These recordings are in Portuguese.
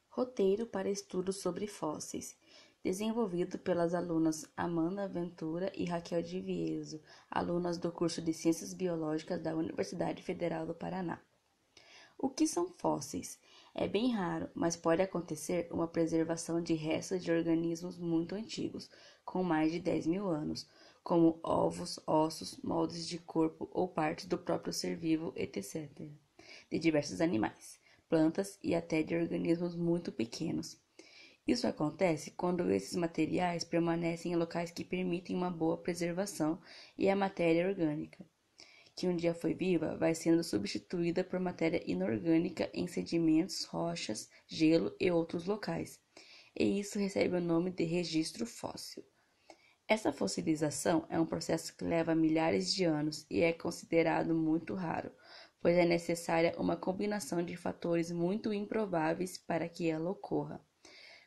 Roteiro para estudos sobre fósseis, desenvolvido pelas alunas Amanda Ventura e Raquel de Vieso, alunas do curso de Ciências Biológicas da Universidade Federal do Paraná. O que são fósseis? É bem raro, mas pode acontecer uma preservação de restos de organismos muito antigos, com mais de 10 mil anos, como ovos, ossos, moldes de corpo ou partes do próprio ser vivo, etc., de diversos animais, plantas e até de organismos muito pequenos. Isso acontece quando esses materiais permanecem em locais que permitem uma boa preservação e a matéria orgânica, que um dia foi viva, vai sendo substituída por matéria inorgânica em sedimentos, rochas, gelo e outros locais, e isso recebe o nome de registro fóssil. Essa fossilização é um processo que leva milhares de anos e é considerado muito raro, pois é necessária uma combinação de fatores muito improváveis para que ela ocorra.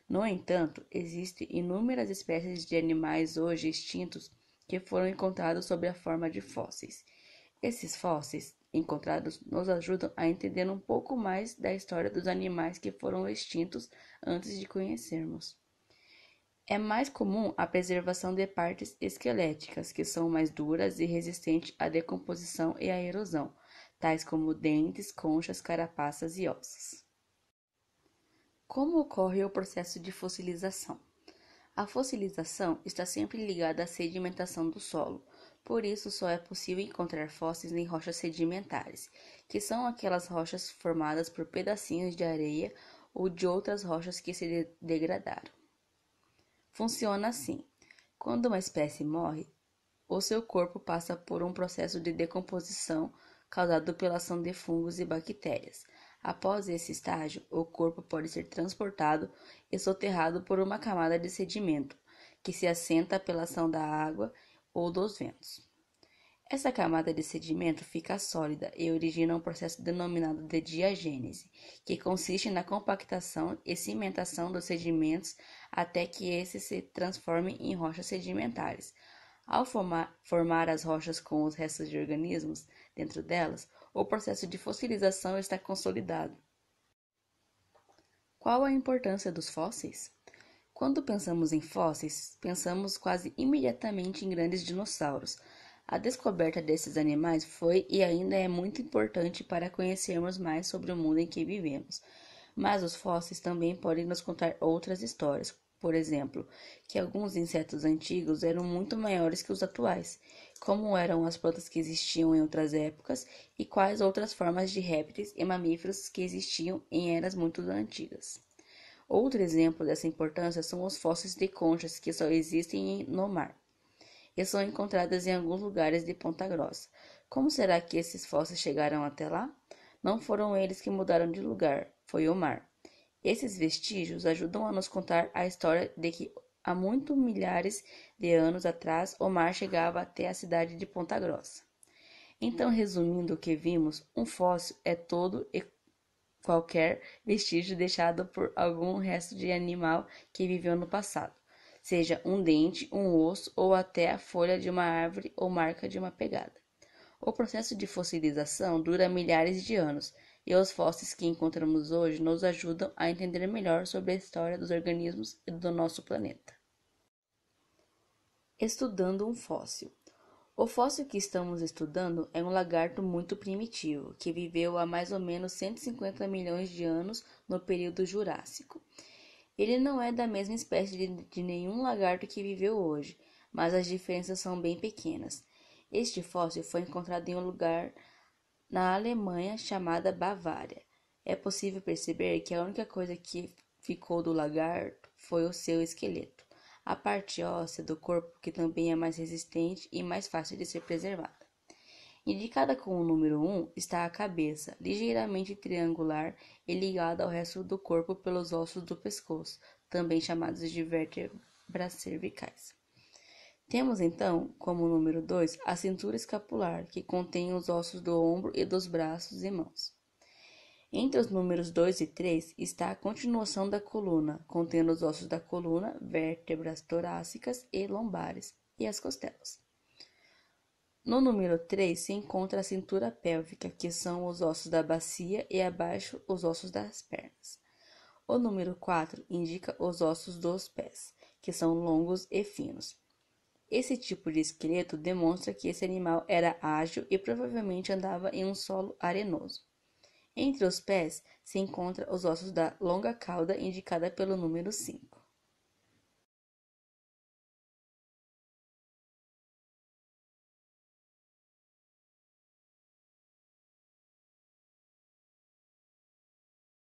No entanto, existem inúmeras espécies de animais hoje extintos que foram encontrados sob a forma de fósseis. Esses fósseis encontrados nos ajudam a entender um pouco mais da história dos animais que foram extintos antes de conhecermos. É mais comum a preservação de partes esqueléticas, que são mais duras e resistentes à decomposição e à erosão, tais como dentes, conchas, carapaças e ossos. Como ocorre o processo de fossilização? A fossilização está sempre ligada à sedimentação do solo, por isso só é possível encontrar fósseis em rochas sedimentares, que são aquelas rochas formadas por pedacinhos de areia ou de outras rochas que se degradaram. Funciona assim: quando uma espécie morre, o seu corpo passa por um processo de decomposição causado pela ação de fungos e bactérias. Após esse estágio, o corpo pode ser transportado e soterrado por uma camada de sedimento, que se assenta pela ação da água ou dos ventos. Essa camada de sedimento fica sólida e origina um processo denominado de diagênese, que consiste na compactação e cimentação dos sedimentos até que esses se transformem em rochas sedimentares. Ao formar as rochas com os restos de organismos dentro delas, o processo de fossilização está consolidado. Qual a importância dos fósseis? Quando pensamos em fósseis, pensamos quase imediatamente em grandes dinossauros. A descoberta desses animais foi e ainda é muito importante para conhecermos mais sobre o mundo em que vivemos. Mas os fósseis também podem nos contar outras histórias. Por exemplo, que alguns insetos antigos eram muito maiores que os atuais, como eram as plantas que existiam em outras épocas e quais outras formas de répteis e mamíferos que existiam em eras muito antigas. Outro exemplo dessa importância são os fósseis de conchas que só existem no mar e são encontradas em alguns lugares de Ponta Grossa. Como será que esses fósseis chegaram até lá? Não foram eles que mudaram de lugar, foi o mar. Esses vestígios ajudam a nos contar a história de que há muitos milhares de anos atrás o mar chegava até a cidade de Ponta Grossa. Então, resumindo o que vimos, um fóssil é todo e qualquer vestígio deixado por algum resto de animal que viveu no passado, seja um dente, um osso ou até a folha de uma árvore ou marca de uma pegada. O processo de fossilização dura milhares de anos, e os fósseis que encontramos hoje nos ajudam a entender melhor sobre a história dos organismos e do nosso planeta. Estudando um fóssil. O fóssil que estamos estudando é um lagarto muito primitivo, que viveu há mais ou menos 150 milhões de anos no período Jurássico. Ele não é da mesma espécie de nenhum lagarto que viveu hoje, mas as diferenças são bem pequenas. Este fóssil foi encontrado em um lugar na Alemanha chamada Bavária. É possível perceber que a única coisa que ficou do lagarto foi o seu esqueleto, a parte óssea do corpo que também é mais resistente e mais fácil de ser preservada. Indicada com o número 1 está a cabeça, ligeiramente triangular e ligada ao resto do corpo pelos ossos do pescoço, também chamados de vértebras cervicais. Temos então, como número 2, a cintura escapular, que contém os ossos do ombro e dos braços e mãos. Entre os números 2 e 3 está a continuação da coluna, contendo os ossos da coluna, vértebras torácicas e lombares, e as costelas. No número 3 se encontra a cintura pélvica, que são os ossos da bacia, e abaixo os ossos das pernas. O número 4 indica os ossos dos pés, que são longos e finos. Esse tipo de esqueleto demonstra que esse animal era ágil e provavelmente andava em um solo arenoso. Entre os pés se encontram os ossos da longa cauda, indicada pelo número 5.